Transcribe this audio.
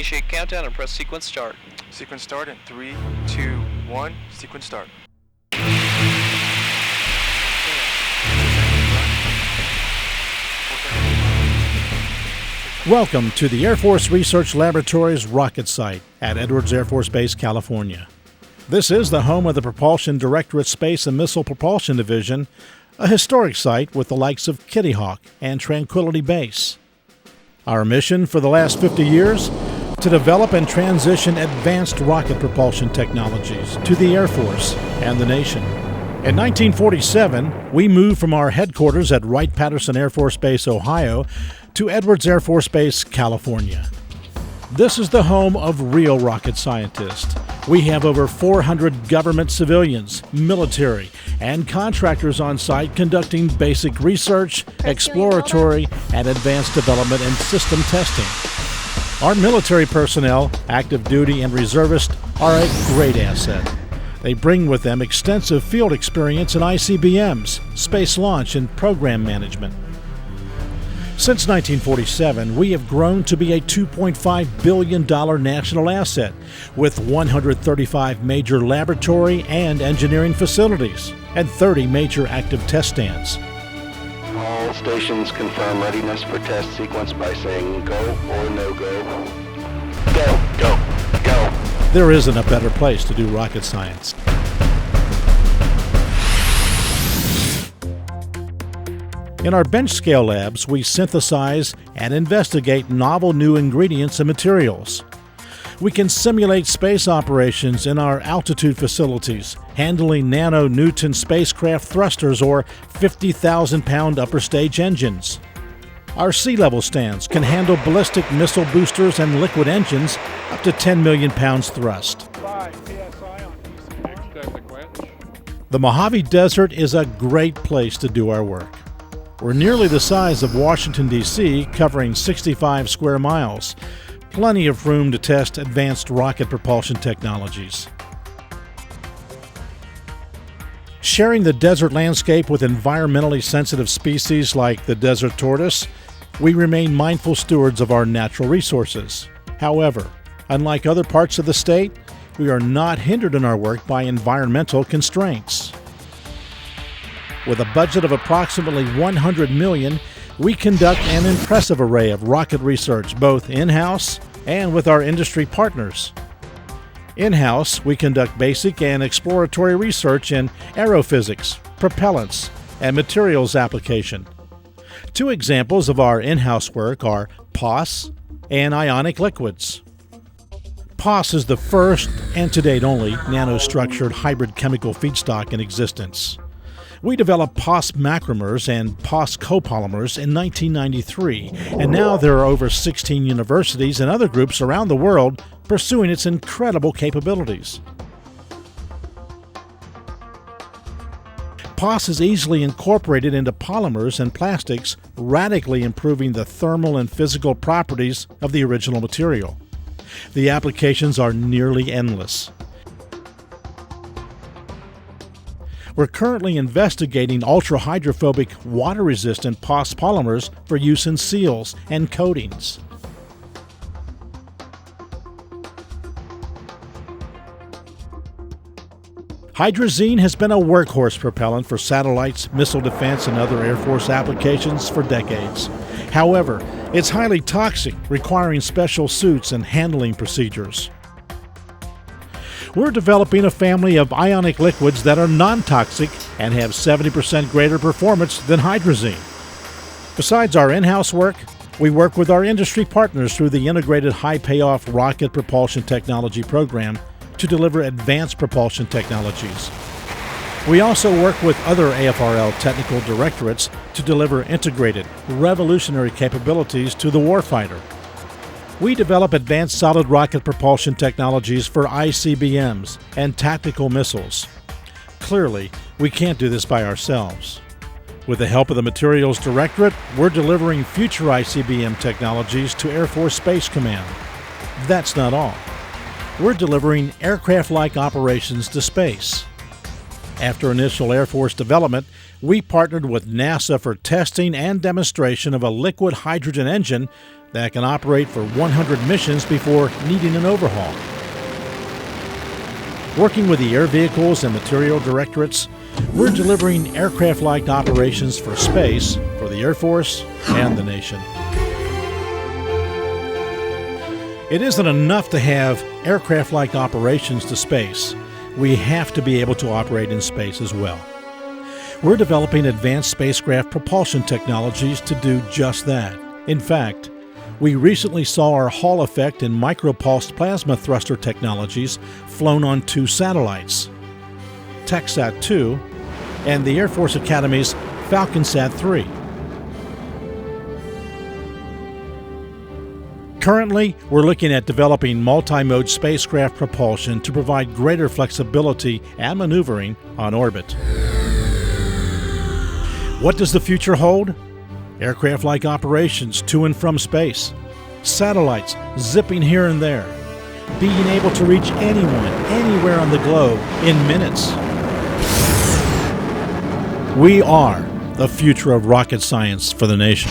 initiate countdown and press sequence start. Sequence start in 3, 2, 1. Sequence start. Welcome to the Air Force Research Laboratory's rocket site at Edwards Air Force Base, California. This is the home of the Propulsion Directorate's Space and Missile Propulsion Division, a historic site with the likes of Kitty Hawk and Tranquility Base. Our mission for the last 50 years? To develop and transition advanced rocket propulsion technologies to the Air Force and the nation. In 1947, we moved from our headquarters at Wright-Patterson Air Force Base, Ohio, to Edwards Air Force Base, California. This is the home of real rocket scientists. We have over 400 government civilians, military, and contractors on site conducting basic research, exploratory, and advanced development and system testing. Our military personnel, active duty and reservists, are a great asset. They bring with them extensive field experience in ICBMs, space launch, and program management. Since 1947, we have grown to be a $2.5 billion national asset with 135 major laboratory and engineering facilities and 30 major active test stands. All stations confirm readiness for test sequence by saying go or no go. Go, go, go. There isn't a better place to do rocket science. In our bench scale labs, we synthesize and investigate novel new ingredients and materials. We can simulate space operations in our altitude facilities, handling nano-Newton spacecraft thrusters or 50,000-pound upper stage engines. Our sea level stands can handle ballistic missile boosters and liquid engines up to 10 million pounds thrust. 5 psi on extend the quench. The Mojave Desert is a great place to do our work. We're nearly the size of Washington, D.C., covering 65 square miles. Plenty of room to test advanced rocket propulsion technologies. Sharing the desert landscape with environmentally sensitive species like the desert tortoise, we remain mindful stewards of our natural resources. However, unlike other parts of the state, we are not hindered in our work by environmental constraints. With a budget of approximately $100 million, we conduct an impressive array of rocket research, both in-house and with our industry partners. In-house, we conduct basic and exploratory research in aerophysics, propellants, and materials application. Two examples of our in-house work are POS and ionic liquids. POS is the first, and to date only, nanostructured hybrid chemical feedstock in existence. We developed POS macromers and POS copolymers in 1993, and now there are over 16 universities and other groups around the world pursuing its incredible capabilities. POS is easily incorporated into polymers and plastics, radically improving the thermal and physical properties of the original material. The applications are nearly endless. We're currently investigating ultra-hydrophobic, water-resistant POS polymers for use in seals and coatings. Hydrazine has been a workhorse propellant for satellites, missile defense, and other Air Force applications for decades. However, it's highly toxic, requiring special suits and handling procedures. We're developing a family of ionic liquids that are non-toxic and have 70% greater performance than hydrazine. Besides our in-house work, we work with our industry partners through the Integrated High Payoff Rocket Propulsion Technology Program to deliver advanced propulsion technologies. We also work with other AFRL technical directorates to deliver integrated, revolutionary capabilities to the warfighter. We develop advanced solid rocket propulsion technologies for ICBMs and tactical missiles. Clearly, we can't do this by ourselves. With the help of the Materials Directorate, we're delivering future ICBM technologies to Air Force Space Command. That's not all. We're delivering aircraft-like operations to space. After initial Air Force development, we partnered with NASA for testing and demonstration of a liquid hydrogen engine that can operate for 100 missions before needing an overhaul. Working with the Air Vehicles and Material Directorates, we're delivering aircraft-like operations for space, for the Air Force, and the nation. It isn't enough to have aircraft-like operations to space. We have to be able to operate in space as well. We're developing advanced spacecraft propulsion technologies to do just that. In fact, we recently saw our Hall effect and micropulsed plasma thruster technologies flown on 2 satellites, TechSat-2 and the Air Force Academy's FalconSat-3. Currently, we're looking at developing multi-mode spacecraft propulsion to provide greater flexibility and maneuvering on orbit. What does the future hold? Aircraft-like operations to and from space, satellites zipping here and there, being able to reach anyone, anywhere on the globe in minutes. We are the future of rocket science for the nation.